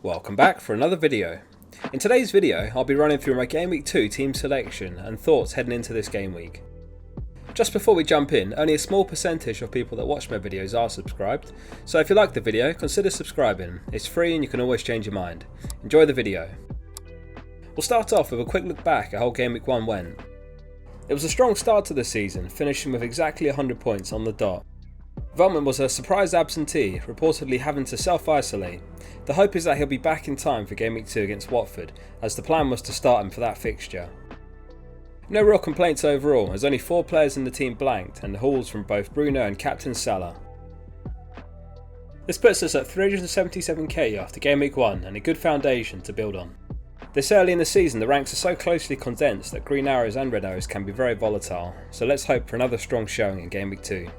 Welcome back for another video. In today's video, I'll be running through my Gameweek 2 team selection and thoughts heading into this game week. Just before we jump in, only a small percentage of people that watch my videos are subscribed, so if you like the video, consider subscribing. It's free and you can always change your mind. Enjoy the video. We'll start off with a quick look back at how Gameweek 1 went. It was a strong start to the season, finishing with exactly 100 points on the dot. Veltman was a surprise absentee, reportedly having to self-isolate. The hope is that he'll be back in time for Game Week 2 against Watford, as the plan was to start him for that fixture. No real complaints overall, as only 4 players in the team blanked and hauls from both Bruno and Captain Salah. This puts us at 377k after Game Week 1 and a good foundation to build on. This early in the season the ranks are so closely condensed that green arrows and red arrows can be very volatile, so let's hope for another strong showing in Game Week 2.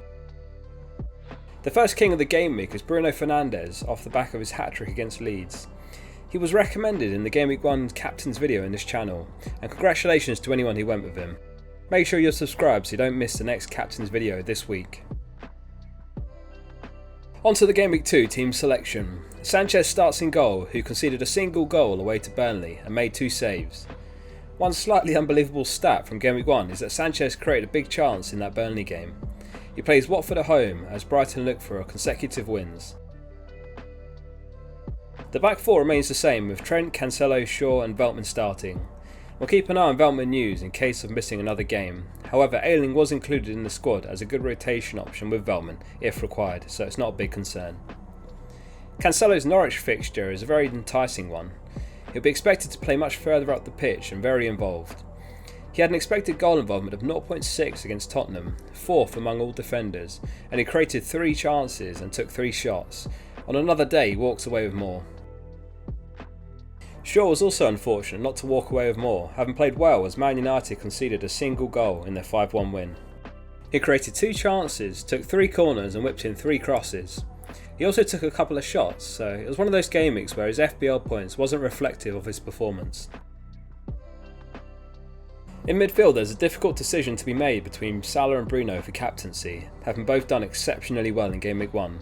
The first king of the game week is Bruno Fernandes off the back of his hat-trick against Leeds. He was recommended in the Game Week 1 captain's video in this channel, and congratulations to anyone who went with him. Make sure you're subscribed so you don't miss the next captain's video this week. On to the Game Week 2 team selection. Sanchez starts in goal, who conceded a single goal away to Burnley and made 2 saves. One slightly unbelievable stat from Game Week 1 is that Sanchez created a big chance in that Burnley game. He plays Watford at home as Brighton look for consecutive wins. The back 4 remains the same with Trent, Cancelo, Shaw and Veltman starting. We'll keep an eye on Veltman news in case of missing another game. However, Ayling was included in the squad as a good rotation option with Veltman if required, so it's not a big concern. Cancelo's Norwich fixture is a very enticing one. He'll be expected to play much further up the pitch and very involved. He had an expected goal involvement of 0.6 against Tottenham, 4th among all defenders, and he created 3 chances and took 3 shots. On another day he walks away with more. Shaw was also unfortunate not to walk away with more, having played well as Man United conceded a single goal in their 5-1 win. He created 2 chances, took 3 corners and whipped in 3 crosses. He also took a couple of shots, so it was one of those game weeks where his FPL points wasn't reflective of his performance. In midfield there's a difficult decision to be made between Salah and Bruno for captaincy, having both done exceptionally well in Game Week 1.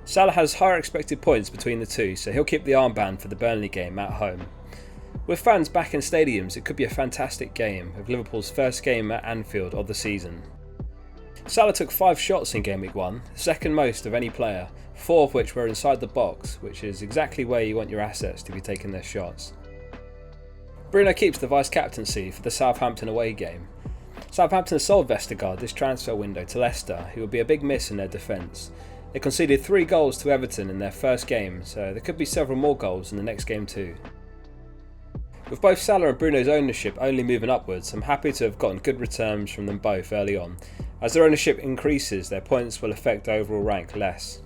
Salah has higher expected points between the two, so he'll keep the armband for the Burnley game at home. With fans back in stadiums it could be a fantastic game, with Liverpool's first game at Anfield of the season. Salah took 5 shots in Game Week 1, second most of any player, 4 of which were inside the box, which is exactly where you want your assets to be taking their shots. Bruno keeps the vice-captaincy for the Southampton away game. Southampton sold Vestergaard this transfer window to Leicester, who will be a big miss in their defence. They conceded 3 goals to Everton in their first game, so there could be several more goals in the next game too. With both Salah and Bruno's ownership only moving upwards, I'm happy to have gotten good returns from them both early on. As their ownership increases, their points will affect overall rank less.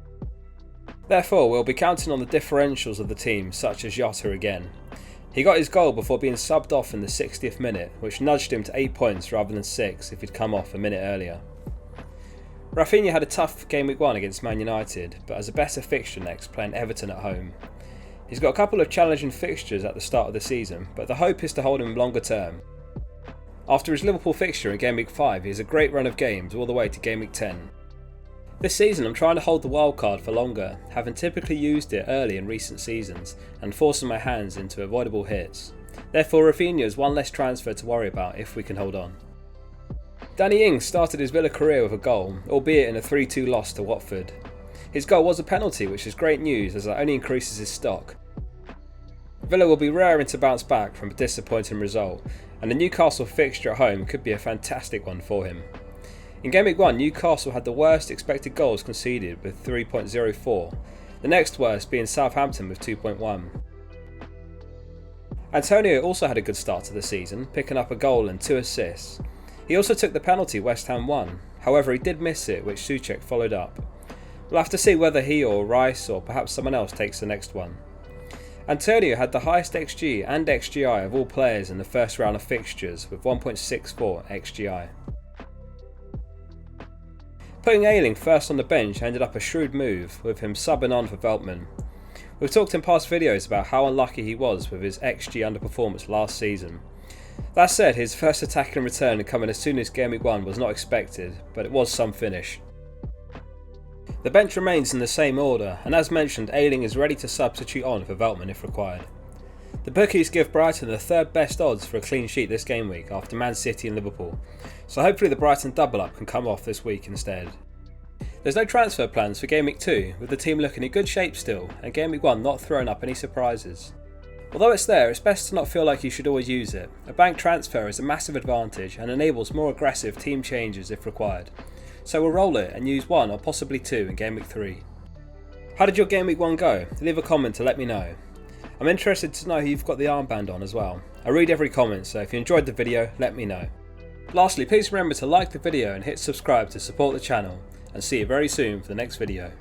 Therefore, we'll be counting on the differentials of the team, such as Jota again. He got his goal before being subbed off in the 60th minute, which nudged him to 8 points rather than 6 if he'd come off a minute earlier. Rafinha had a tough Game Week 1 against Man United, but has a better fixture next, playing Everton at home. He's got a couple of challenging fixtures at the start of the season, but the hope is to hold him longer term. After his Liverpool fixture in Game Week 5, he has a great run of games all the way to Game Week 10. This season I'm trying to hold the wild card for longer, having typically used it early in recent seasons and forcing my hands into avoidable hits. Therefore Rafinha is one less transfer to worry about if we can hold on. Danny Ings started his Villa career with a goal, albeit in a 3-2 loss to Watford. His goal was a penalty, which is great news as that only increases his stock. Villa will be raring to bounce back from a disappointing result, and the Newcastle fixture at home could be a fantastic one for him. In Game Week 1, Newcastle had the worst expected goals conceded with 3.04, the next worst being Southampton with 2.1. Antonio also had a good start to the season, picking up a goal and 2 assists. He also took the penalty West Ham won, however he did miss it, which Souček followed up. We'll have to see whether he or Rice or perhaps someone else takes the next one. Antonio had the highest XG and XGI of all players in the first round of fixtures with 1.64 XGI. Putting Ayling first on the bench ended up a shrewd move, with him subbing on for Veltman. We've talked in past videos about how unlucky he was with his XG underperformance last season. That said, his first attacking return coming as soon as Game Week 1 was not expected, but it was some finish. The bench remains in the same order, and as mentioned, Ayling is ready to substitute on for Veltman if required. The bookies give Brighton the third best odds for a clean sheet this game week after Man City and Liverpool, so hopefully the Brighton double up can come off this week instead. There's no transfer plans for Game Week 2, with the team looking in good shape still, and Game Week 1 not throwing up any surprises. Although it's there, it's best to not feel like you should always use it. A bank transfer is a massive advantage and enables more aggressive team changes if required. So we'll roll it and use 1 or possibly 2 in Game Week 3. How did your Game Week 1 go? Leave a comment to let me know. I'm interested to know who you've got the armband on as well. I read every comment, so if you enjoyed the video, let me know. Lastly, please remember to like the video and hit subscribe to support the channel, and see you very soon for the next video.